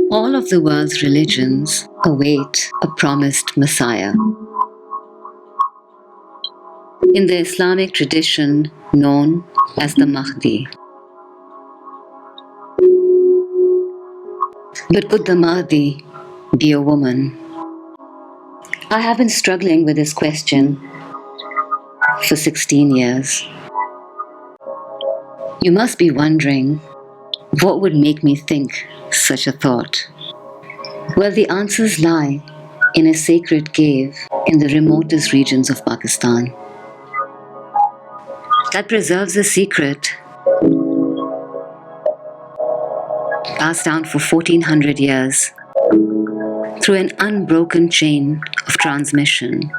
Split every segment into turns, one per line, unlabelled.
All of the world's religions await a promised Messiah. In the Islamic tradition known as the Mahdi. But could the Mahdi be a woman? I have been struggling with this question for 16 years. You must be wondering, what would make me think such a thought? Well, the answers lie in a sacred cave in the remotest regions of Pakistan that preserves a secret passed down for 1400 years through an unbroken chain of transmission,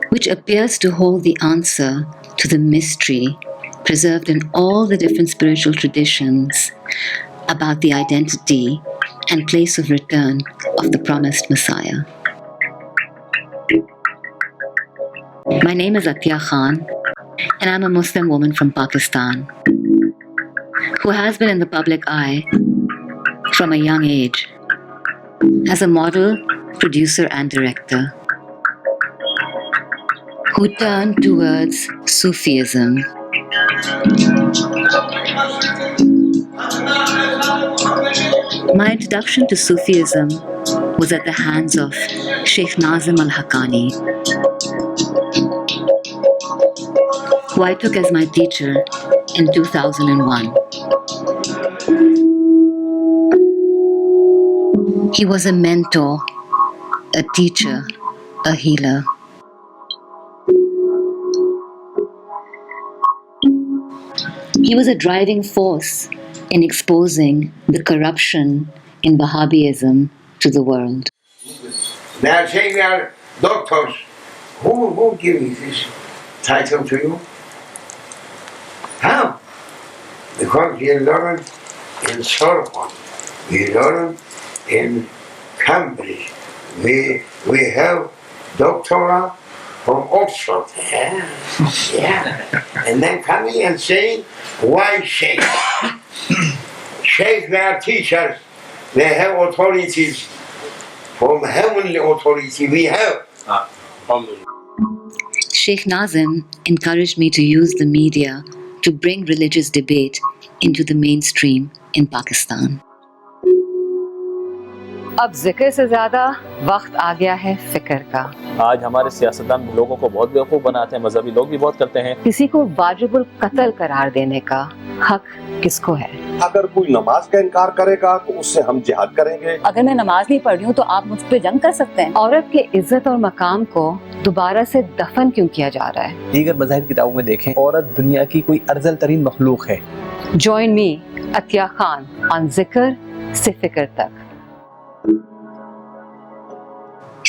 which appears to hold the answer to the mystery preserved in all the different spiritual traditions about the identity and place of return of the promised Messiah. My name is Atiya Khan, and I'm a Muslim woman from Pakistan who has been in the public eye from a young age as a model, producer, and director who turned towards Sufism. My introduction to Sufism was at the hands of Sheikh Nazim al-Haqqani, who I took as my teacher in 2001. He was a mentor, a teacher, a healer. He was a driving force in exposing the corruption in Wahhabism to the world.
They are saying they are doctors. Who gave this title to you? How? Because we learned in Sorbonne, we learned in Cambridge, we have doctorate from Oxford. Yeah. And then coming and saying, why Sheikh? Sheikh, they are teachers. They have authorities. From heavenly authority we have.
Sheikh Nazim encouraged me to use the media to bring religious debate into the mainstream in Pakistan.
अब जिक्र से ज़्यादा वक्त आ गया है फिक्र का।
आज हमारे सियासतदान लोगों को बहुत बेवकूफ़ बनाते हैं, मजहबी लोग भी बहुत करते हैं।
किसी को वाजिबुल कत्ल करार देने का हक किसको है?
अगर कोई नमाज का इनकार करेगा तो उससे हम जिहाद करेंगे।
अगर मैं नमाज नहीं पढ़ रही हूँ तो आप मुझ पे जंग कर सकते हैं। औरत के इज्जत और मकाम को दोबारा से दफन क्यों किया जा रहा है?
दीगर मज़ाहिब किताबों में देखें, औरत दुनिया की कोई अफजल तरीन मखलूक है।
Join me, Atiya Khan, on जिक्र से फिक्र तक।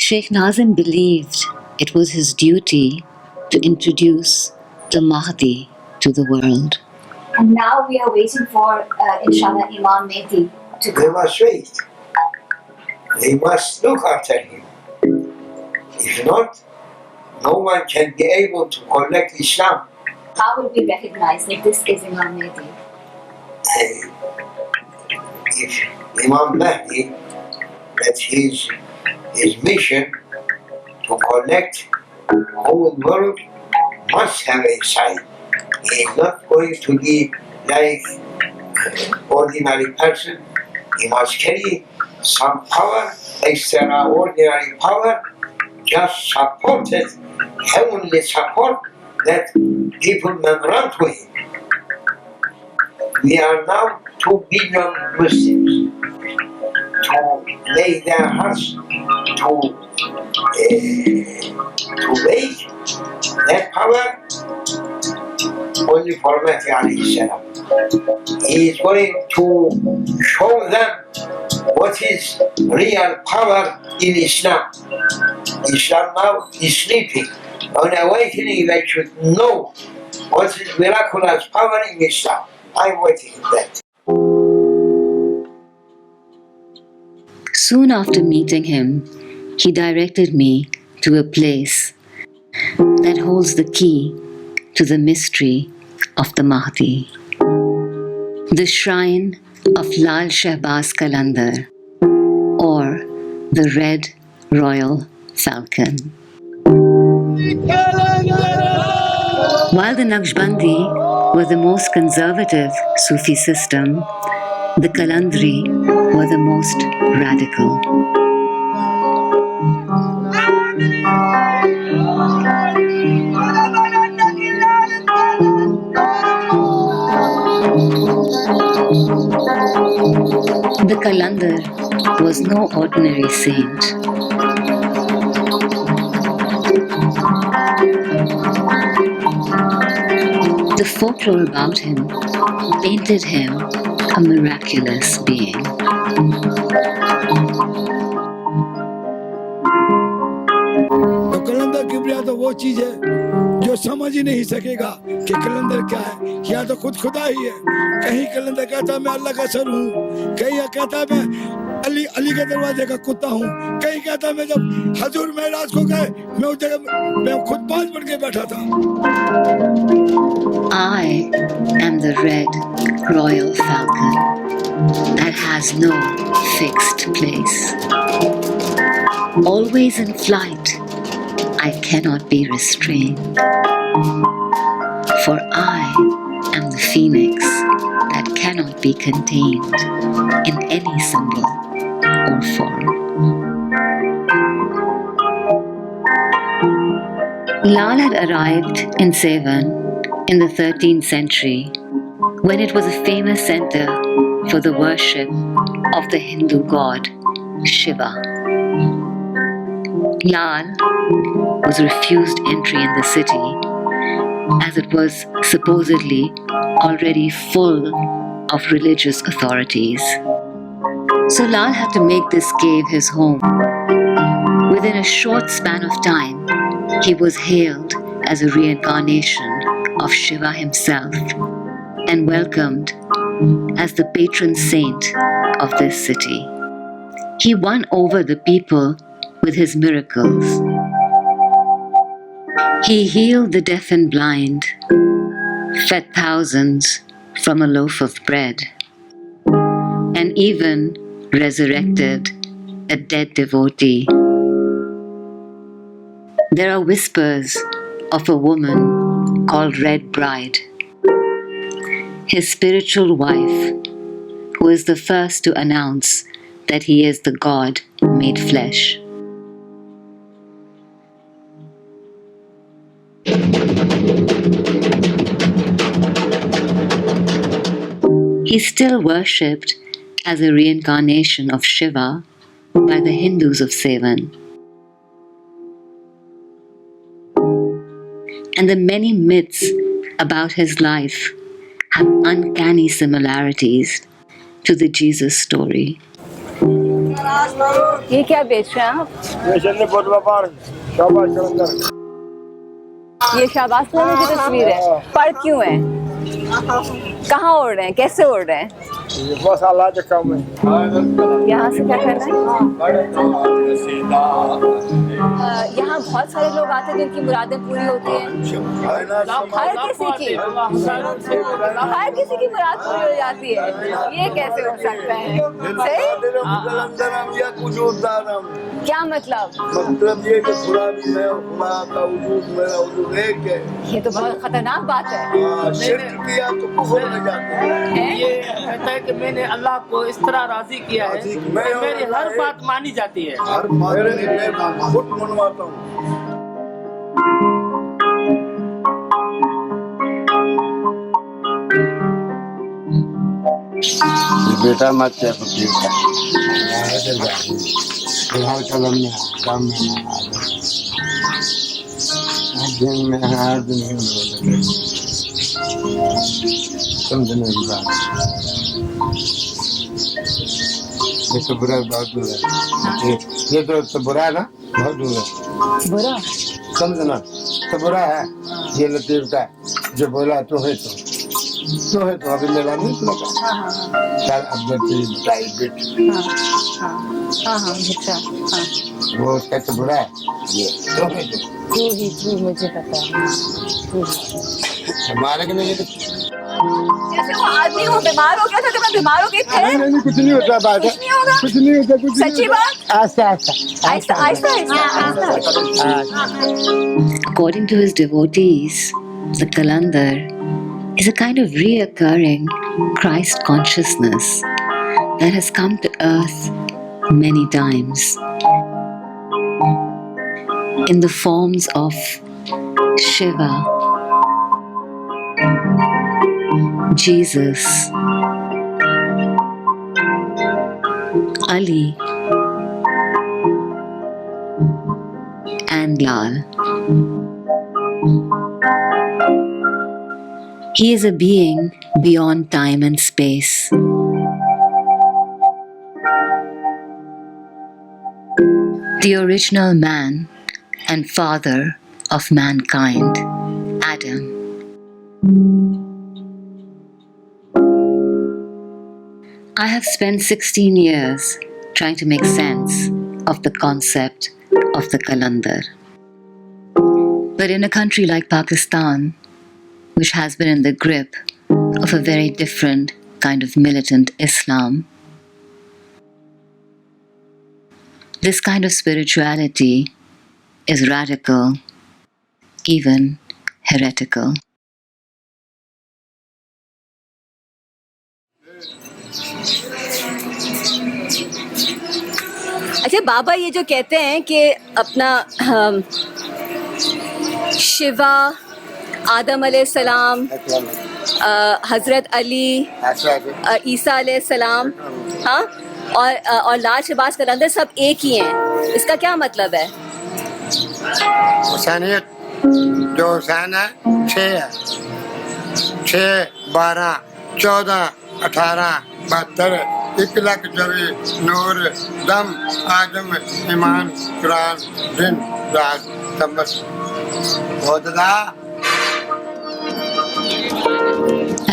Sheikh Nazim believed it was his duty to introduce the Mahdi to the world.
And now we are waiting for, inshallah, Imam Mahdi to come.
They must wait. They must look after him. If not, no one can be able to connect Islam.
How will we recognize that this is Imam Mahdi?
If Imam Mahdi, that his mission to connect the whole world must have a sign. He is not going to be like ordinary person. He must carry some power, extraordinary power, just supported, heavenly support that people may run to him. We are now 2 billion Muslims. To lay their hearts to wage that power only for Mahdi alayhi salam. He is going to show them what is real power in Islam. Islam now is sleeping. On awakening, they should know what is miraculous power in Islam. I'm waiting for that.
Soon after meeting him, he directed me to a place that holds the key to the mystery of the Mahdi. The shrine of Lal Shahbaz Qalandar, the red royal falcon. While the Naqshbandi were the most conservative Sufi system, the Qalandri were the most radical. The Qalandar was no ordinary saint. The folklore about him painted him a miraculous being.
तो कलंदर किबरिया तो वो चीज है जो समझ ही नहीं सकेगा कि कलंदर क्या है। या तो खुद खुदा ही है। कहीं कलंदर कहता मैं अल्लाह का सर हूँ, कहीं कहता मैं अली के दरवाजे का कुत्ता हूँ, कहीं कहता मैं जब हजूर महराज को गए मैं उस जगह मैं खुद बाज बन के बैठा था।
I am the red royal falcon that has no fixed place. Always in flight, I cannot be restrained. For I am the phoenix that cannot be contained in any symbol or form. Lal had arrived in Sevan in the 13th century when it was a famous center for the worship of the Hindu god Shiva. Lal was refused entry in the city as it was supposedly already full of religious authorities. So Lal had to make this cave his home. Within a short span of time, he was hailed as a reincarnation of Shiva himself and welcomed as the patron saint of this city. He won over the people with his miracles. He healed the deaf and blind, fed thousands from a loaf of bread, and even resurrected a dead devotee. There are whispers of a woman called Red Bride, his spiritual wife, who is the first to announce that he is the God made flesh. He's still worshipped as a reincarnation of Shiva by the Hindus of Sevan. And the many myths about his life have uncanny similarities to the Jesus story.
ये क्या बेच रहे हैं आप? ये शहबाज खान की तस्वीर है। पर क्यों है? कहाँ उड़ रहे हैं? कैसे उड़ रहे हैं?
बस अल्लाह के काम है।
यहाँ से क्या करना है? यहाँ बहुत सारे लोग आते हैं जिनकी मुरादें पूरी होती हैं। हर किसी की मुराद पूरी हो जाती है। ये कैसे हो सकता है? सही? क्या मतलब?
मतलब ये कि खुदा भी है और खुदा का वजूद मेरा वजूद एक है।
ये तो बहुत खतरनाक बात है।
शिर्क किया तो कुफ्र में जाते हैं।
ये कहता है कि मैंने अल्लाह को इस तरह राजी किया है कि मेरी हर बात मानी जाती है।
हर बात मैं खुद मनवाता हूँ। बेटा मत क्या कलम में काम में दिन में हर दिन समझने की बात। ये तो बुरा बहुत दूर है। ये तो बुरा है ना, बहुत दूर है।
बुरा
समझना तो बुरा है। ये लतीफ का जो बोला तो है तो अभी मेरा नहीं लगा। सर अब जब बताई बिट
अच्छा
वो उसका तो बुरा है। ये तो है
तू मुझे पता है। जैसे वो आदमी वो बीमार हो गया था तो मैं बीमार हो गई थे।
नहीं कुछ नहीं होता बात
कुछ नहीं होगा।
कुछ नहीं होता कुछ
सच्ची बात।
आस्ता
Aahista Aahista
According to his devotees, the Qalandar is a kind of reoccurring Christ consciousness that has come to earth many times in the forms of Shiva, Jesus, Ali, and Lal. He is a being beyond time and space. The original man and father of mankind, Adam. I have spent 16 years trying to make sense of the concept of the Qalandar. But in a country like Pakistan, which has been in the grip of a very different kind of militant Islam, this kind of spirituality is radical, even heretical.
अच्छा बाबा ये जो कहते हैं कि अपना शिवा, आदम अलैहिस्सलाम, हज़रत अली, ईसा अलैहिस्सलाम, हाँ, और लाल शहबाज कलंदर सब एक ही हैं, इसका क्या मतलब है?
हुसैनियत जो हुसैन है 6 12 14 18 72 1,24 नूर दम आदम ईमान कुरान दिन रात तमस होता।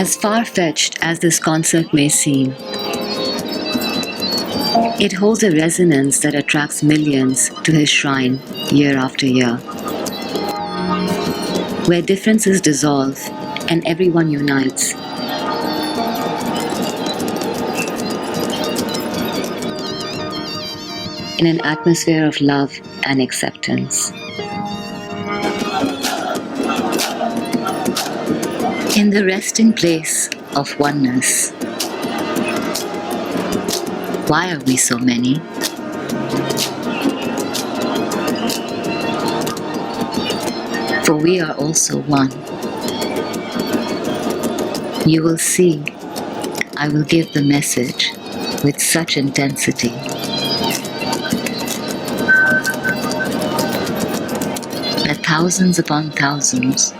As far-fetched as this concept may seem, it holds a resonance that attracts millions to his shrine year after year, where differences dissolve and everyone unites. In an atmosphere of love and acceptance. In the resting place of oneness. Why are we so many? For we are also one. You will see, I will give the message with such intensity that thousands upon thousands,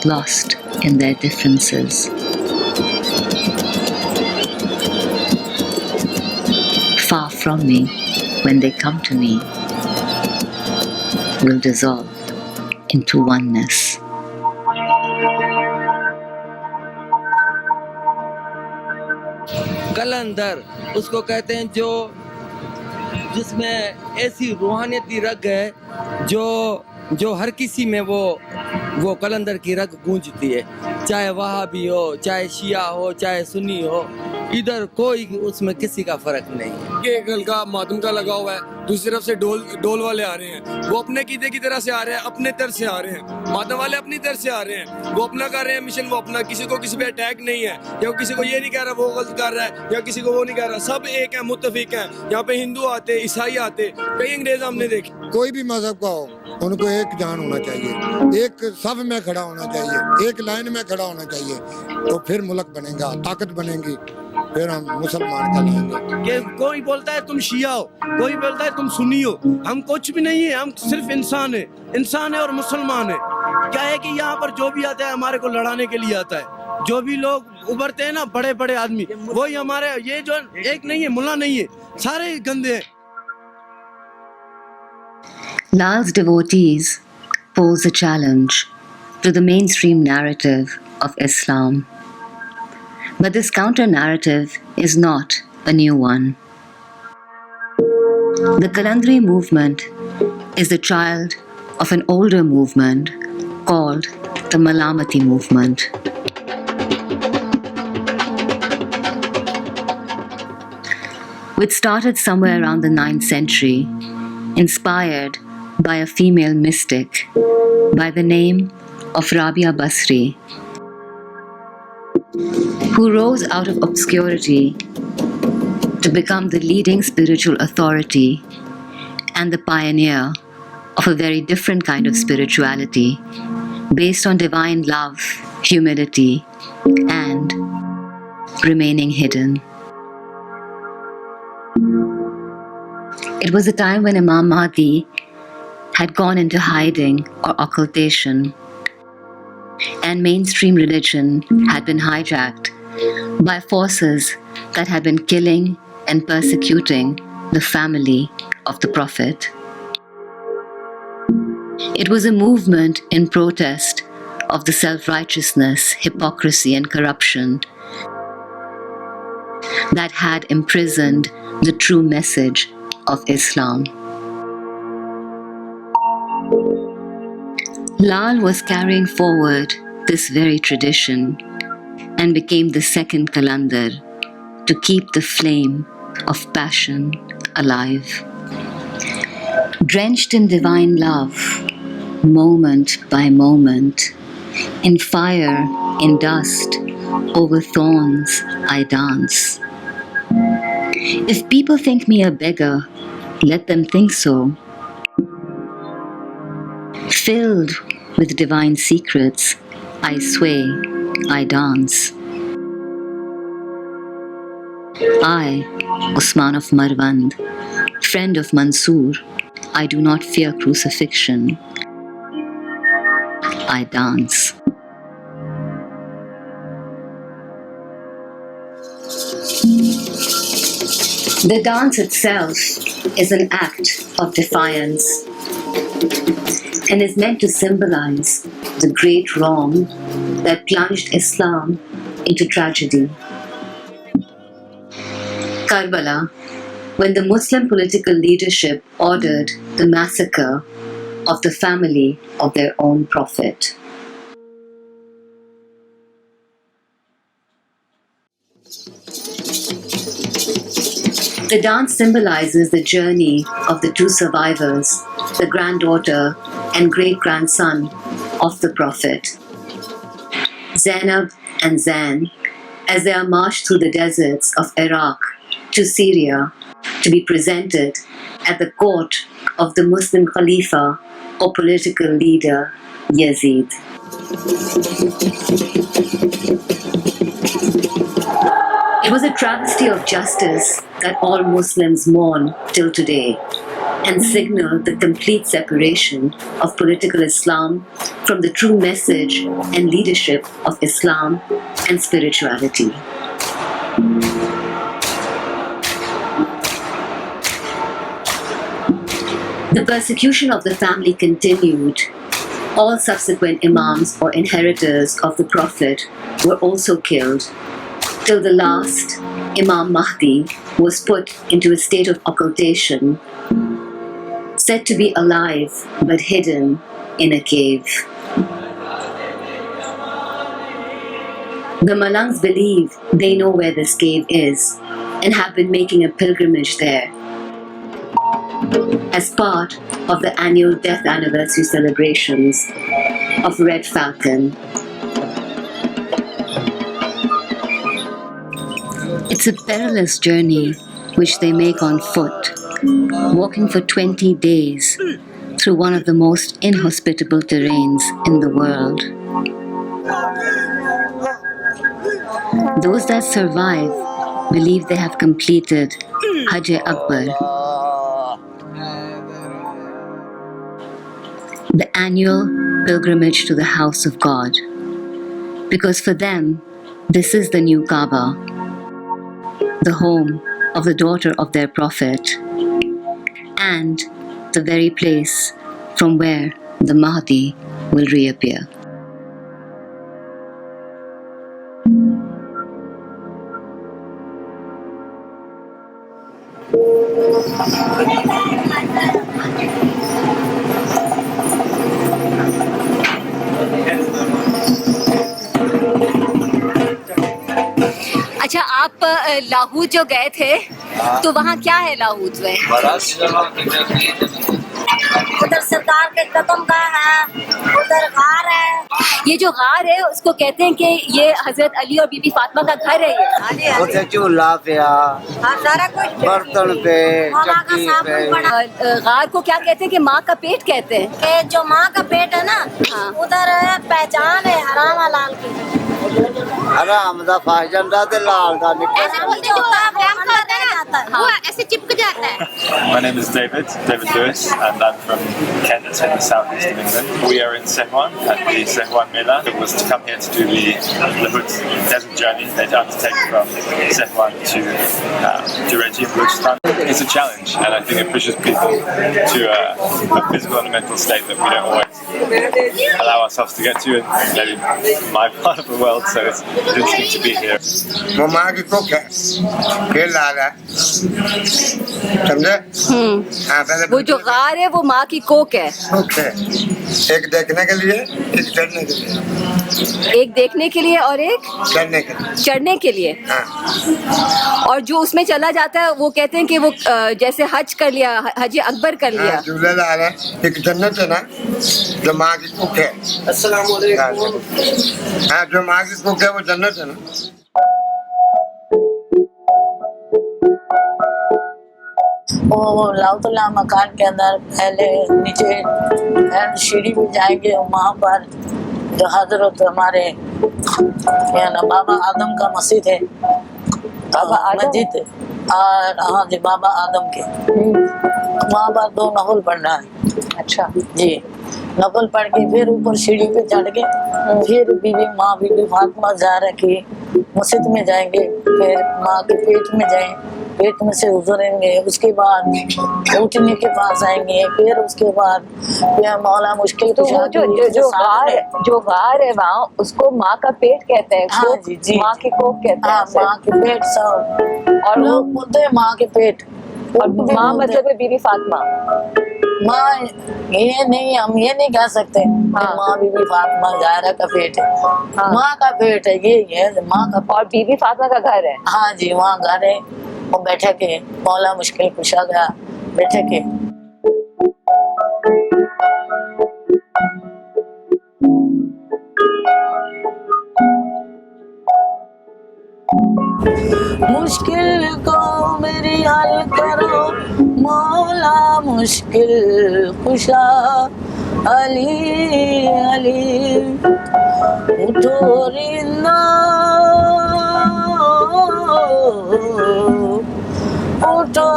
lost in their differences, far from me when they come to me, will dissolve into oneness.
कलंदर उसको कहते हैं जो जिसमें ऐसी रूहानियती रग है जो हर किसी में वो कलंदर की रग गूंजती है, चाहे वहाबी हो, चाहे शिया हो, चाहे सुन्नी हो, इधर कोई उसमें किसी का फर्क नहीं है।
एक हल्का मातम का लगा हुआ है, दूसरी तरफ से डोल वाले आ रहे हैं, वो अपने कीदे की तरह से आ रहे हैं, अपने तरह से आ रहे हैं, मातम वाले अपनी तरह से आ रहे हैं, वो अपना कर रहे हैं मिशन, वो अपना, किसी को किसी पे अटैक नहीं है, या किसी को ये नहीं कह रहा वो गलत कर रहा है, या किसी को वो नहीं कह रहा, सब एक है, मुत्तफिक हैं। यहाँ पे हिंदू आते, ईसाई आते, कई अंग्रेज हमने देखे।
कोई भी मजहब का हो, उनको एक जान होना चाहिए, एक सफ में खड़ा होना चाहिए, एक लाइन में खड़ा होना चाहिए, तो फिर मुल्क बनेगा, ताकत बनेगी, फिर हम मुसलमान कहलाएंगे।
कि कोई बोलता है तुम शिया हो, कोई बोलता है तुम सुन्नी हो, हम कुछ भी नहीं है, हम सिर्फ इंसान है और मुसलमान है। क्या है कि यहाँ पर जो भी आता है हमारे को लड़ाने के लिए आता है, जो भी लोग उभरते हैं ना बड़े बड़े आदमी, वही हमारे, ये जो एक नहीं है, मुल्ला नहीं है, सारे गंदे हैं।
Lal's devotees pose a challenge to the mainstream narrative of Islam. But this counter-narrative is not a new one. The Qalandari movement is the child of an older movement called the Malamati movement. Which started somewhere around the 9th century, inspired by a female mystic by the name of Rabia Basri, who rose out of obscurity to become the leading spiritual authority and the pioneer of a very different kind of spirituality based on divine love, humility, and remaining hidden. It was a time when Imam Mahdi had gone into hiding or occultation, and mainstream religion had been hijacked by forces that had been killing and persecuting the family of the Prophet. It was a movement in protest of the self-righteousness, hypocrisy, and corruption that had imprisoned the true message of Islam. Lal was carrying forward this very tradition and became the second Qalandar to keep the flame of passion alive. Drenched in divine love, moment by moment, in fire, in dust, over thorns I dance. If people think me a beggar, let them think so. Filled with divine secrets, I sway, I dance. I, Usman of Marwand, friend of Mansoor, I do not fear crucifixion. I dance. The dance itself is an act of defiance and is meant to symbolize the great wrong that plunged Islam into tragedy. Karbala, when the Muslim political leadership ordered the massacre of the family of their own prophet. The dance symbolizes the journey of the two survivors, the granddaughter and great-grandson of the Prophet, Zainab and Zain, as they are marched through the deserts of Iraq to Syria to be presented at the court of the Muslim Khalifa or political leader Yazid. It was a travesty of justice that all Muslims mourn till today and signaled the complete separation of political Islam from the true message and leadership of Islam and spirituality. The persecution of the family continued. All subsequent imams or inheritors of the Prophet were also killed, till the last, Imam Mahdi, was put into a state of occultation, said to be alive but hidden in a cave. The Malangs believe they know where this cave is and have been making a pilgrimage there as part of the annual death anniversary celebrations of Red Falcon. It's a perilous journey which they make on foot, walking for 20 days through one of the most inhospitable terrains in the world. Those that survive believe they have completed Hajj Akbar, the annual pilgrimage to the house of God, because for them, this is the new Kaaba, the home of the daughter of their Prophet, and the very place from where the Mahdi will reappear.
अच्छा, आप लाहौट जो गए थे तो वहाँ क्या है लाहौट में?
उधर सरकार के कदम का है, उधर गार है।
ये जो गार है उसको कहते हैं कि ये हजरत अली और बीबी फातिमा का घर है ये।
उसे चूल्हा पे
सारा कुछ
बर्तन पे चक्की पे।
गार को क्या कहते हैं कि माँ का पेट कहते हैं।
के जो माँ का पेट है ना, उधर पहचान है हराम हलाल की।
हराम दा फाजन दा ते लाल दा
ऐसे बोलते जो वो ऐसे चिपक जाता है।
My name is David Lewis, and I'm from Kent, in the southeast of England. We are in Sehwan at the Sehwan Mela. It was to come here to do the Lahoot desert journey they'd undertake from Sehwan to Reggie in Balouchistan. It's a challenge, and I think it pushes people to a physical and mental state that we don't always allow ourselves to get to in maybe my part of the world, so it's interesting to be here.
मम्मा की cook है, खेल रहा है, समझे?
वो जो गार है वो माँ की कोक है।
ओके, एक देखने के लिए, एक चढ़ने के लिए।
एक देखने के लिए और एक
चढ़ने के लिए।
चढ़ने के लिए। और जो उसमें चला जाता है वो कहते हैं कि वो जैसे हज कर लिया, हज अकबर कर लिया।
झूले ला रहा है, एक जन्नत है ना, जो माँ की कुक है। अस्सलाम वालेकुम। हाँ, जो माँ की कुक है वो जन्नत है ना।
वो लाउतुल्ला मकान के अंदर पहले नीचे सीढ़ी पे जाएंगे, वहाँ पर जो हजरत हमारे क्या ना बाबा आदम का मस्जिद है, बाबा मस्जिद और हाँ जी बाबा आदम के वहाँ पर 2 नफल पढ़ना है। अच्छा जी, नफल पढ़ के फिर ऊपर सीढ़ी पे चढ़ के फिर बीबी फातिमा ज़हरा की मस्जिद में जाएंगे, फिर माँ के पेट में जाएं, पेट में से गुजरेंगे, उसके बाद उठने के पास आएंगे, फिर उसके बाद फिर मौला मुश्किल
तो जो गार है वहाँ उसको माँ का पेट कहते हैं।
हाँ जी जी,
माँ की कोख कहते हैं।
हाँ, माँ के पेट सब, और लोग बोलते हैं माँ के पेट।
और माँ मतलब है बीबी फातिमा।
माँ ये नहीं, हम ये नहीं कह सकते हाँ। माँ बीबी फातिमा ज़हरा का पेट है। हाँ। माँ का पेट है, ये है माँ का।
और बीबी फातिमा का घर है।
हाँ जी, वहाँ घर है। वो बैठे के मौला मुश्किल कुशा गया बैठे के। मुश्किल को मेरी हल करो मौला मुश्किल कुशा अली अली उठो रिंदा उठो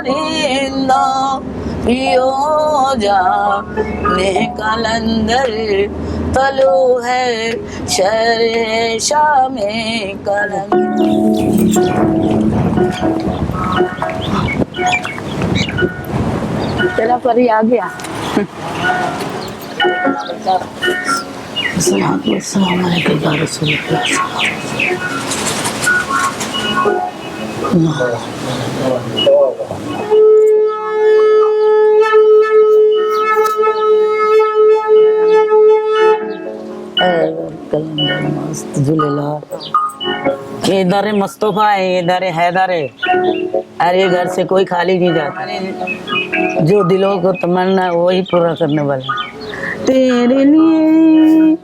रिंदा पियो जा ने कलंदर तलो है शहर शाह में कलंदर। तेरा परी आ गया। अस्सलाम वालेकुम या रसूल कलंदर मस्त झूलेलाल। ये दर मुस्तफा है, ये दर हैदर है, अरे घर से कोई खाली नहीं जाता। जो दिलों को तमन्ना है वही पूरा करने वाला। तेरे लिए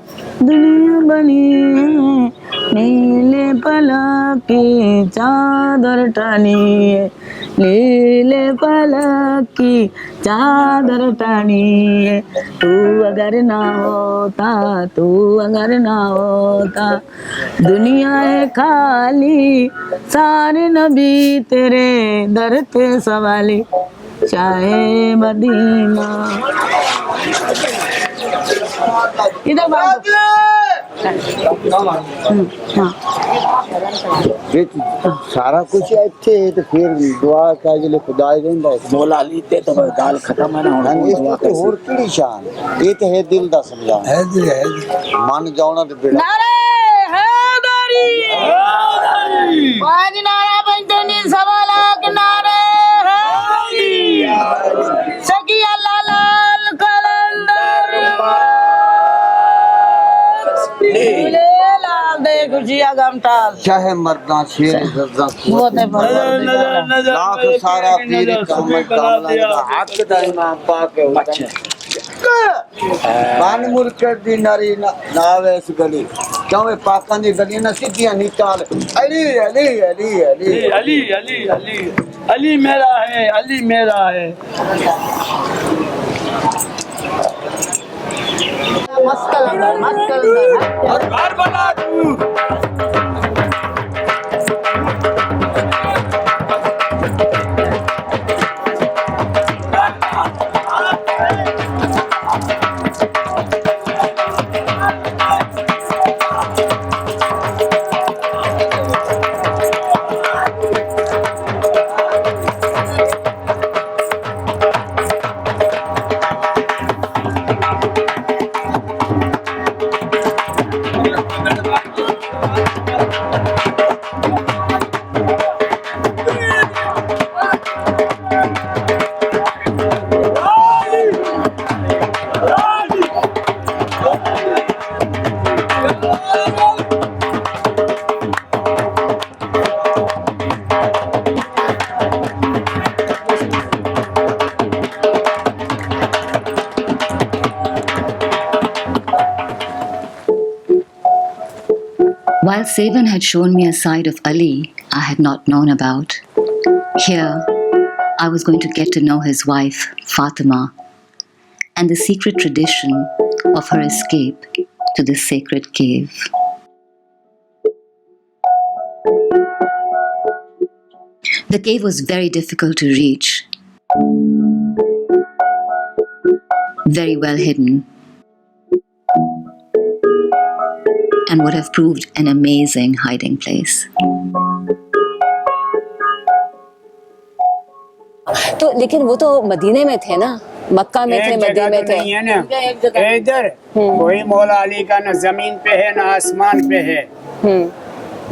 दुनिया बनी है, नीले पला की चादर टानी है, नीले पला की चादर टानी है। तू अगर ना होता, तू अगर ना होता, दुनिया है खाली, सारे नबी तेरे दर पे सवाली, चाहे मदीना। इधर
सारा कुछ अच्छे है तो फिर दुआ का जो खुदा देंदा है मौला अली ते तो गाल खत्म है ना दुआ के और की शान ये तो है दिल दा समझा है जी मन जाना तो बेड़ा
नारे हैदरी हैदरी आज नारा पंजनी सवाला के नारे हैदरी सकी अल्लाह लाल कलंदर ले लाल दे खुशियां गम टाल
चाहे मर्दा शेर जज्जा
मोते पर
लाख सारा पीर कामल कामला हक दा इमाम पाक है बान मुल्क दी नारी नावे इस गली क्यों पाकां दी गली ना सीधियां नहीं चाल अली अली अली अली
अली अली अली अली मेरा है अली मेरा है
मस्कल
घर बना तू
While Sevan had shown me a side of Ali I had not known about, here I was going to get to know his wife, Fatima, and the secret tradition of her escape to the sacred cave. The cave was very difficult to reach, very well hidden, and would have proved an amazing hiding place.
तो लेकिन वो तो मदीने में थे ना, मक्का में थे, मदीने में थे।
नहीं है ना इधर कोई मौला अली का न जमीन पे है न आसमान पे है,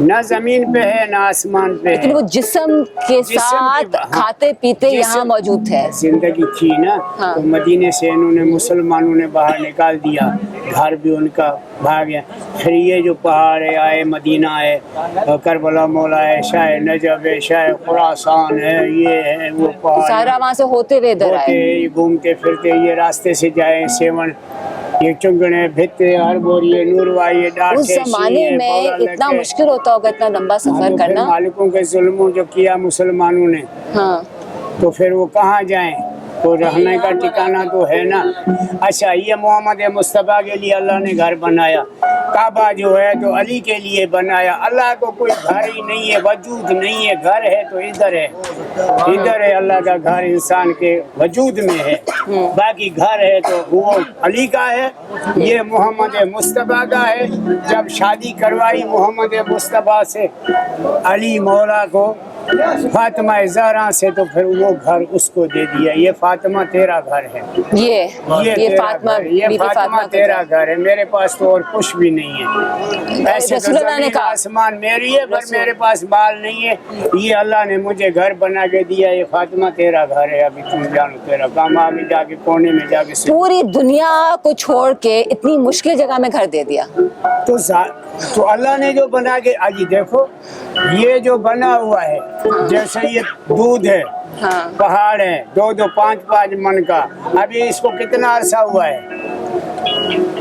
न जमीन पे है न आसमान पे है, लेकिन
वो जिस्म के साथ खाते पीते यहाँ मौजूद थे।
जिंदगी थी ना, तो मदीने से इन्होंने मुसलमानों ने बाहर निकाल दिया, घर भी उनका भाग गया। फिर ये जो पहाड़ है आए, मदीना है, करबला मौला है, शाह नजब है, शाह खुरासान है, ये है वो पहाड़,
सारा वहाँ से होते हुए इधर आए,
घूमते फिरते ये रास्ते से जाए सेवन, ये चुंगने भित्ते हर बोरिए नूरवा ये डांटे।
उस जमाने में इतना मुश्किल होता होगा इतना लंबा सफर करना।
मालिकों के जुल्मों जो किया मुसलमानों ने, तो फिर वो कहाँ जाएं, तो रहने का ठिकाना तो है ना। अच्छा ये मोहम्मद मुस्तफ़ा के लिए अल्लाह ने घर बनाया, काबा जो है तो अली के लिए बनाया। अल्लाह को कोई घर ही नहीं है, वजूद नहीं है, घर है तो इधर है, इधर है अल्लाह का घर, इंसान के वजूद में है। बाकी घर है तो वो अली का है, ये मोहम्मद मुस्तफ़ा का है। जब शादी करवाई मोहम्मद मुस्तफ़ा से अली मौला को फातिमा ज़हरा से, तो फिर वो घर उसको दे दिया। ये फातिमा तेरा घर है, ये फातिमा तेरा घर है, मेरे पास तो और कुछ भी नहीं है। ऐसे तो आसमान मेरी है पर मेरे पास बाल नहीं है, ये अल्लाह ने मुझे घर बना के दिया, ये फातिमा तेरा घर है। अभी तुम जानो तेरा काम, आगे जाके कोने में जाके
पूरी दुनिया को छोड़ के इतनी मुश्किल जगह में घर दे दिया।
तो अल्लाह ने जो बना के, आज देखो ये जो बना हुआ है, जैसे ये दूध है, पहाड़ है 2-2, 5-5 मन का, अभी इसको कितना अरसा हुआ है,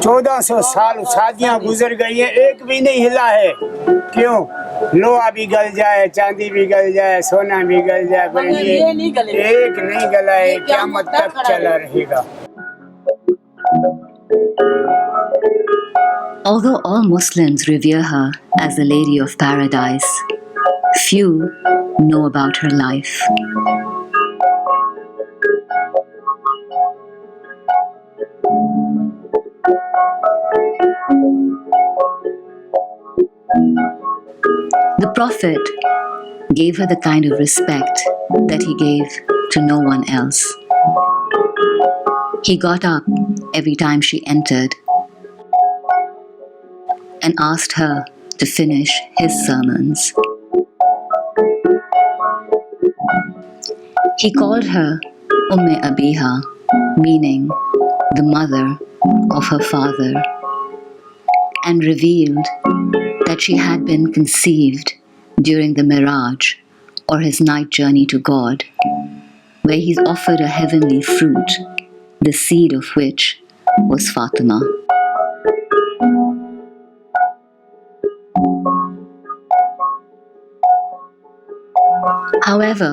1400 साल शादियां गुजर गई है, एक भी नहीं हिला है। क्यों? लोहा भी गल जाए, चांदी भी गल जाए, सोना भी गल जाए, पर ये एक नहीं गला है, क़यामत तक चला रहेगा।
Although all Muslims revere her as the Lady of Paradise, few know about her life. The Prophet gave her the kind of respect that he gave to no one else. He got up every time she entered and asked her to finish his sermons. He called her Umme Abiha, meaning the mother of her father, and revealed that she had been conceived during the Miraj, or his night journey to God, where he's offered a heavenly fruit, the seed of which was Fatima. However,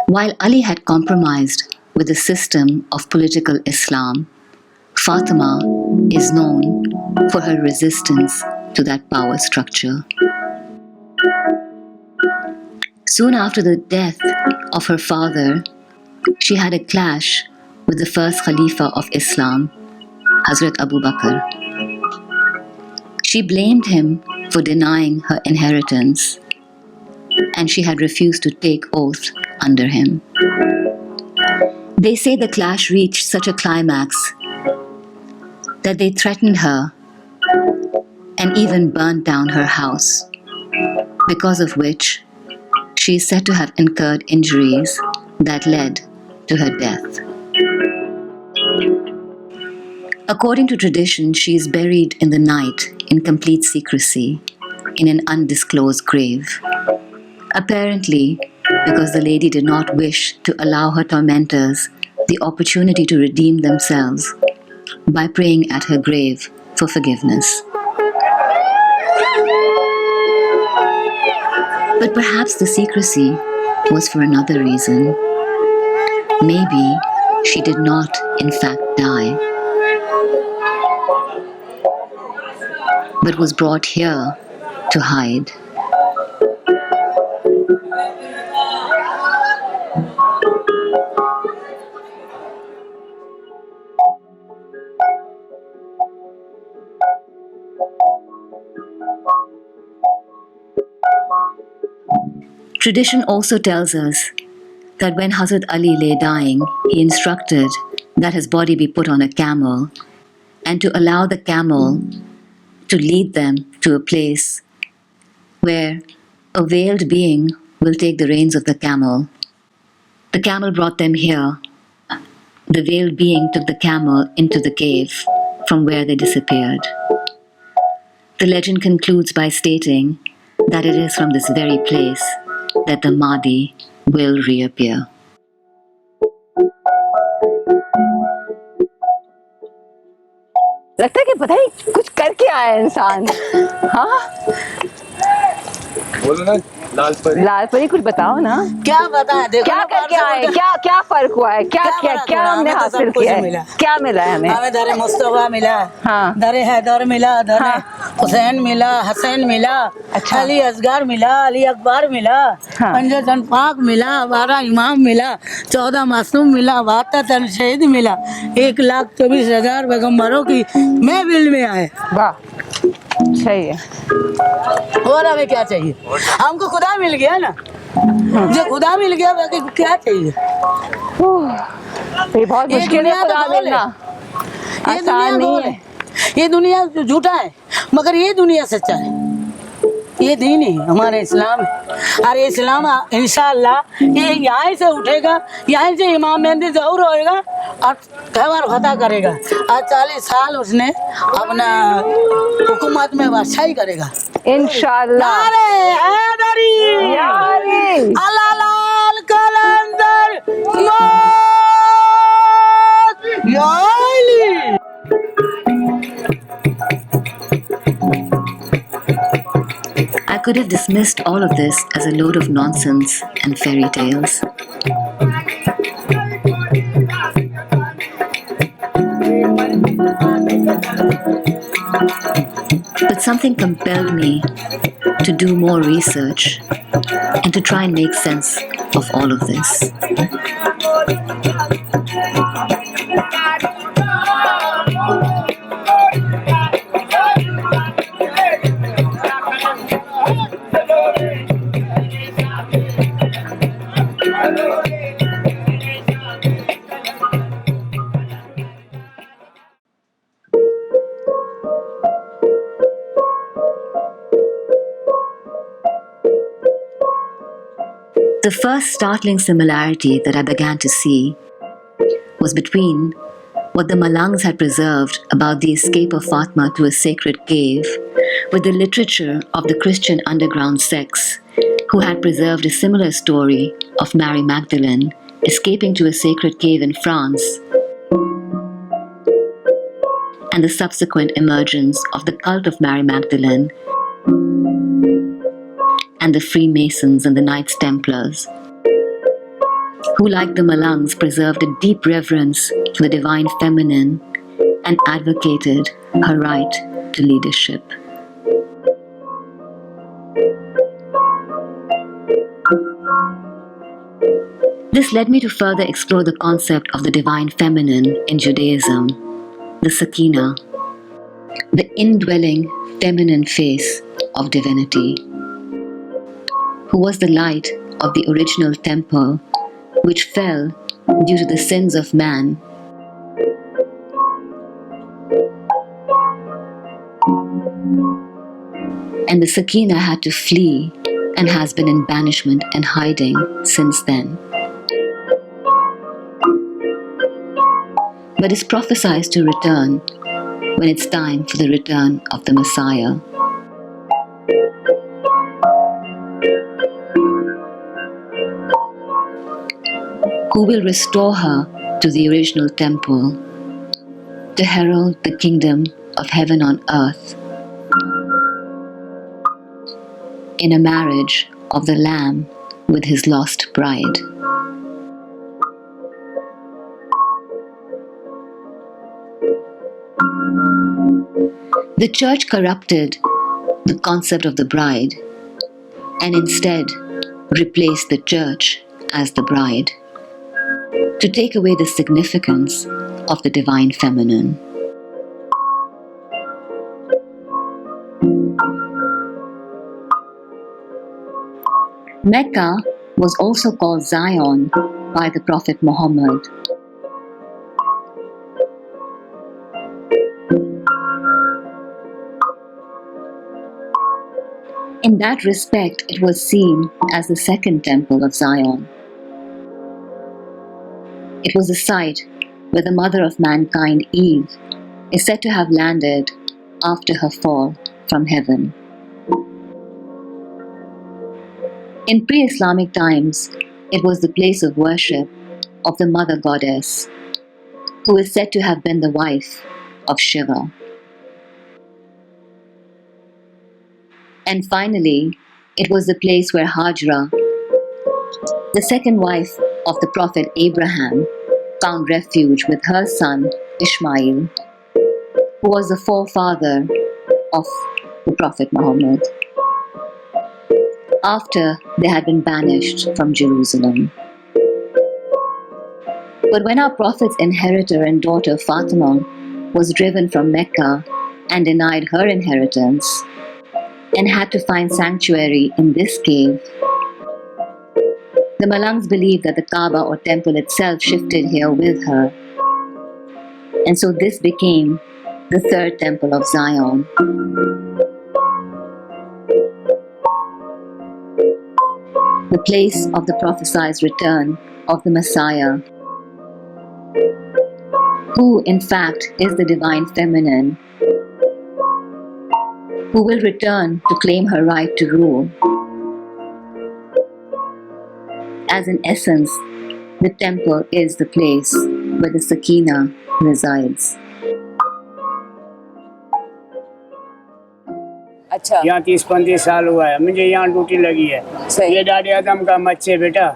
while Ali had compromised with the system of political Islam, Fatima is known for her resistance to that power structure. Soon after the death of her father, she had a clash with the first Khalifa of Islam, Hazrat Abu Bakr. She blamed him for denying her inheritance, and she had refused to take oath under him. They say the clash reached such a climax that they threatened her and even burned down her house, because of which she is said to have incurred injuries that led to her death. According to tradition, she is buried in the night in complete secrecy in an undisclosed grave. Apparently, because the lady did not wish to allow her tormentors the opportunity to redeem themselves by praying at her grave for forgiveness. But perhaps the secrecy was for another reason. Maybe she did not, in fact, die, but was brought here to hide. Tradition also tells us that when Hazrat Ali lay dying, he instructed that his body be put on a camel and to allow the camel to lead them to a place where a veiled being will take the reins of the camel. The camel brought them here. The veiled being took the camel into the cave from where they disappeared. The legend concludes by stating that it is from this very place that the Mahdi will reappear.
लगता है कि पता ही कुछ करके आया इंसान। हाँ
बोलो ना,
लाल परी कुछ बताओ ना।
क्या बताएं, देखो
क्या करके आए, क्या फर्क हुआ है, क्या हमने हासिल किया है, क्या मिला है
हमें दरे मुस्तफा मिला,
हाँ,
दरे हैदर मिला, दरे हुसैन मिला, हसन मिला, अली असगर मिला, अली अकबर मिला, 15 तन पाक मिला, 12 इमाम मिला, 14 मासूम मिला, 72 तन शहीद मिला, 1,24,000 पैगम्बरों की महफिल में आए।
वाह, सही है।
और हमें क्या चाहिए? हमको खुदा मिल गया ना, जो खुदा मिल गया बाकी क्या चाहिए?
ये बहुत मुश्किल है खुदा मिलना, आसान नहीं है।
ये दुनिया झूठा है मगर ये दुनिया सच्चा है। ये दीन है हमारे इस्लाम है। और इस्लाम इंशाअल्लाह ये यहाँ से उठेगा, यहाँ से इमाम मेहदी ज़हूर होएगा और खैबर फतह करेगा और 40 साल उसने अपना हुकूमत में बादशाही करेगा
इंशाअल्लाह।
अल्लाह लाल कलंदर
I could have dismissed all of this as a load of nonsense and fairy tales. But something compelled me to do more research and to try and make sense of all of this. The first startling similarity that I began to see was between what the Malangs had preserved about the escape of Fatima to a sacred cave with the literature of the Christian underground sects, who had preserved a similar story of Mary Magdalene escaping to a sacred cave in France, and the subsequent emergence of the cult of Mary Magdalene and the Freemasons and the Knights Templars, who, like the Malangs, preserved a deep reverence for the divine feminine and advocated her right to leadership. This led me to further explore the concept of the divine feminine in Judaism, the Sakina, the indwelling feminine face of divinity, who was the light of the original temple, which fell due to the sins of man, and the Sakina had to flee and has been in banishment and hiding since then, but is prophesied to return when it's time for the return of the Messiah. Who will restore her to the original temple to herald the kingdom of heaven on earth in a marriage of the Lamb with his lost bride. The church corrupted the concept of the bride and instead replaced the church as the bride to take away the significance of the divine feminine. Mecca was also called Zion by the Prophet Muhammad. In that respect, it was seen as the second temple of Zion. It was a site where the mother of mankind, Eve, is said to have landed after her fall from heaven. In pre-Islamic times, it was the place of worship of the mother goddess, who is said to have been the wife of Shiva. And finally, it was the place where Hajra, the second wife of the Prophet Abraham, found refuge with her son Ishmael, who was the forefather of the Prophet Muhammad, after they had been banished from Jerusalem. But when our Prophet's inheritor and daughter Fatima was driven from Mecca and denied her inheritance, and had to find sanctuary in this cave, the Malangs believed that the Kaaba or temple itself shifted here with her, and so this became the third temple of Zion. The place of the prophesied return of the Messiah, who in fact is the divine feminine, who will return to claim her right to rule. As in essence, the temple is the place where the Sakina resides.
अच्छा यहाँ 30-35 साल हुआ है मुझे यहाँ duty लगी है ये डैडी आदम का मच है बेटा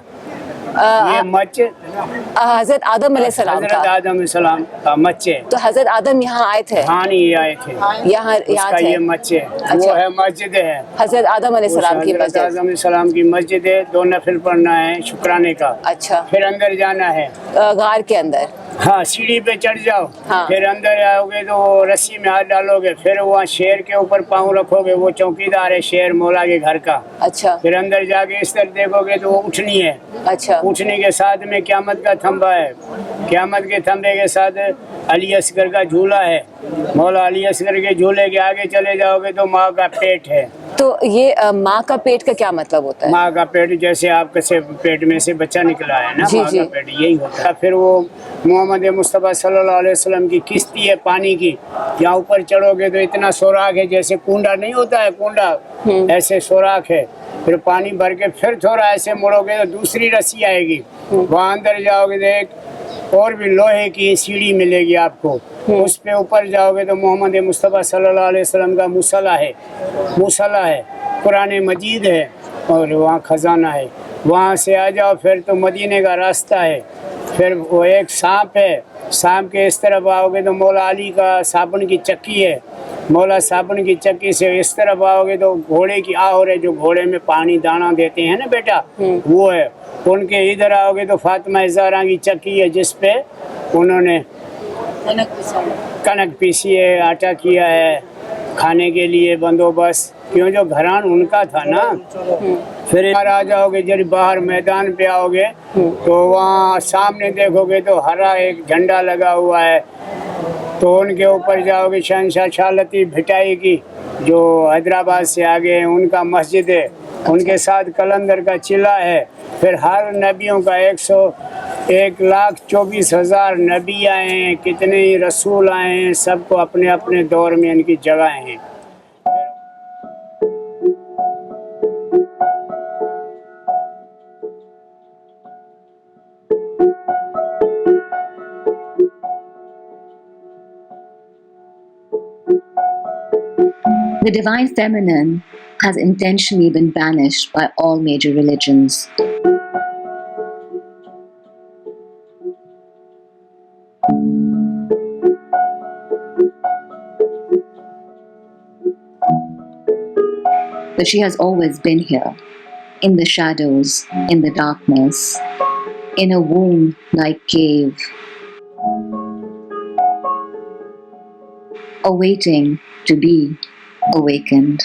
ये मच
हजरत आदम अलैहिस्सलाम
हजरत आदम अलैहिस्सलाम का मच है
तो हजरत आदम यहाँ आए थे
हाँ नहीं आए थे
यहाँ थे
ये मच है वो है मस्जिद है
हजरत आदम अलैहिस्सलाम की मस्जिद
आदम अलैहिस्सलाम की मस्जिद है 2 नफिल पढ़ना है शुक्राने का
अच्छा
फिर अंदर जाना है
गार के अंदर
हाँ सीढ़ी पे चढ़ जाओ
हाँ।
फिर अंदर आओगे तो रस्सी में हाथ डालोगे फिर वहाँ शेर के ऊपर पाँव रखोगे वो चौकीदार है शेर मौला के घर का
अच्छा
फिर अंदर जाके इस तरफ देखोगे तो वो उठनी है
अच्छा
उठने के साथ में क़यामत का थंबा है क़यामत के थंबे के साथ अली असगर का झूला है मौला अली असगर के झूले के आगे चले जाओगे तो माँ का पेट है।
तो ये माँ का पेट का क्या मतलब होता है?
माँ का पेट जैसे आपके से पेट में से बच्चा निकला है ना, माँ का पेट यही होता है। फिर वो मोहम्मद मुस्तफ़ा सल्लल्लाहु अलैहि वसल्लम की किश्ती है पानी की, यहाँ ऊपर चढ़ोगे तो इतना सुराख है जैसे कुंडा नहीं होता है कुंडा, ऐसे सुराख है। फिर पानी भर के फिर थोड़ा ऐसे मुड़ोगे तो दूसरी रस्सी आएगी, वहाँ अंदर जाओगे तो एक और भी लोहे की सीढ़ी मिलेगी आपको, उस पे ऊपर जाओगे तो मोहम्मद मुस्तफ़ा सल्लल्लाहु अलैहि वसल्लम का मुसल्ला है, कुरान मजीद है और वहाँ खजाना है। वहाँ से आ जाओ फिर तो मदीने का रास्ता है। फिर वो एक सांप है, सांप के इस तरफ आओगे तो मौला अली का साबुन की चक्की है, मौला साबुन की चक्की से इस तरफ आओगे तो घोड़े की आहर है, जो घोड़े में पानी दाना देते हैं ना बेटा, वो है। उनके इधर आओगे तो फातिमा ज़हरा की चक्की है, जिस पे उन्होंने कनक पीसी है, आटा किया है, खाने के लिए बंदोबस्त, क्यों जो घरान उनका था ना। फिर आ जाओगे जब बाहर मैदान पे आओगे तो वहाँ सामने देखोगे तो हरा एक झंडा लगा हुआ है, तो उनके ऊपर जाओगे शहंशाह शाह लतीफ़ भिटाई की जो हैदराबाद से आगे हैं, उनका मस्जिद है, उनके साथ कलंदर का चिल्ला है। फिर हर नबियों का 1,24,000 नबी आए हैं, कितने ही रसूल आए हैं, सबको अपने अपने दौर में इनकी जगह हैं।
The divine feminine has intentionally been banished by all major religions. But she has always been here, in the shadows, in the darkness, in a womb-like cave, awaiting to be awakened.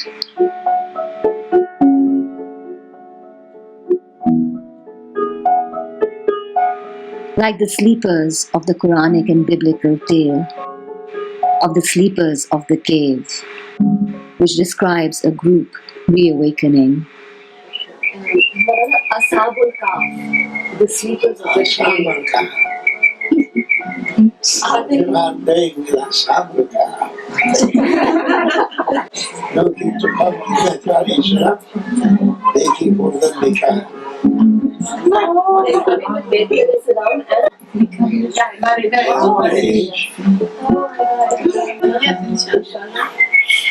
Like the sleepers of the Quranic and biblical tale of the sleepers of the cave, which describes a group reawakening.
Ashabul Kahf, the sleepers of the cave.
You're not being with Ashabul Kahf. Looking to come to get your Islam, making more than they can.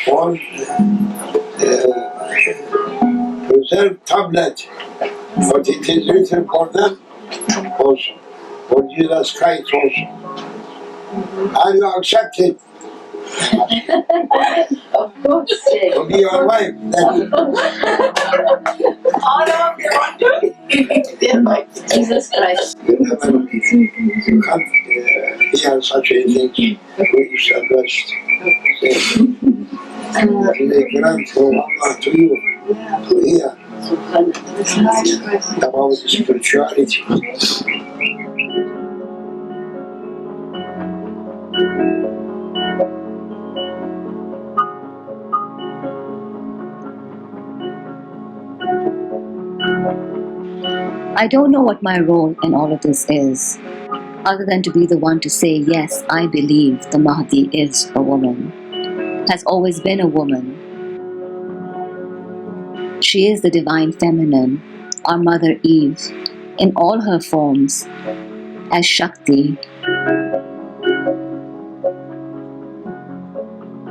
One preserved tablet, but it is written for them also, for Jesus Christ also. Are you accepted?
Of course.
To be your wife, then.
All of them want to be their wife. Jesus Christ.
You can't hear such a thing who is addressed. They grant from Allah to you to hear about spirituality.
I don't know what my role in all of this is, other than to be the one to say, yes, I believe the Mahdi is a woman, has always been a woman. She is the divine feminine, our Mother Eve, in all her forms, as Shakti,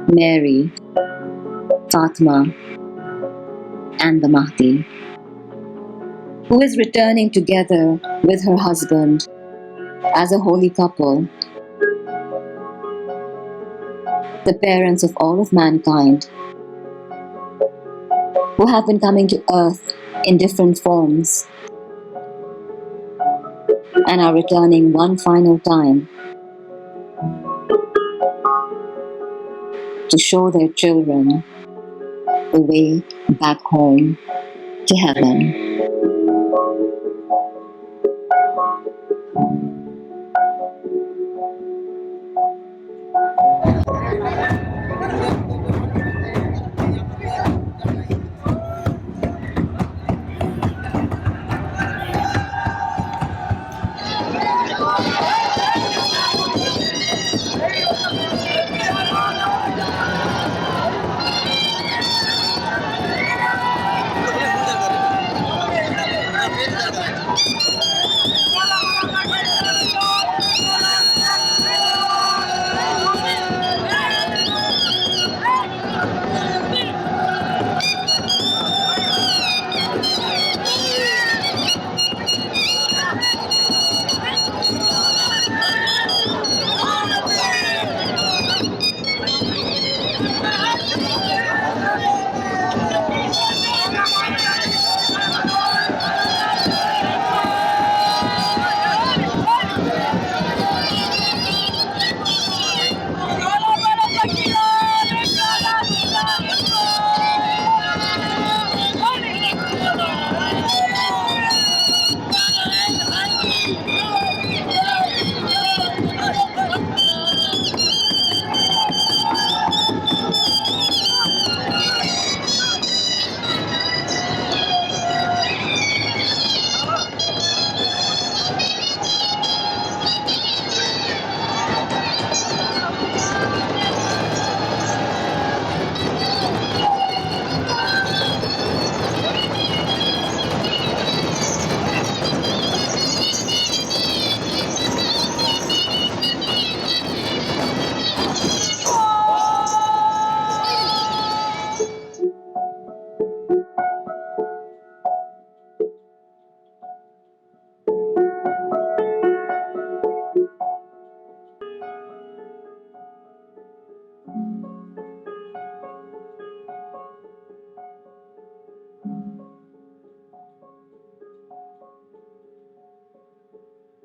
Mary, Fatima, and the Mahdi, who is returning together with her husband as a holy couple, the parents of all of mankind, who have been coming to earth in different forms and are returning one final time to show their children the way back home to heaven.
है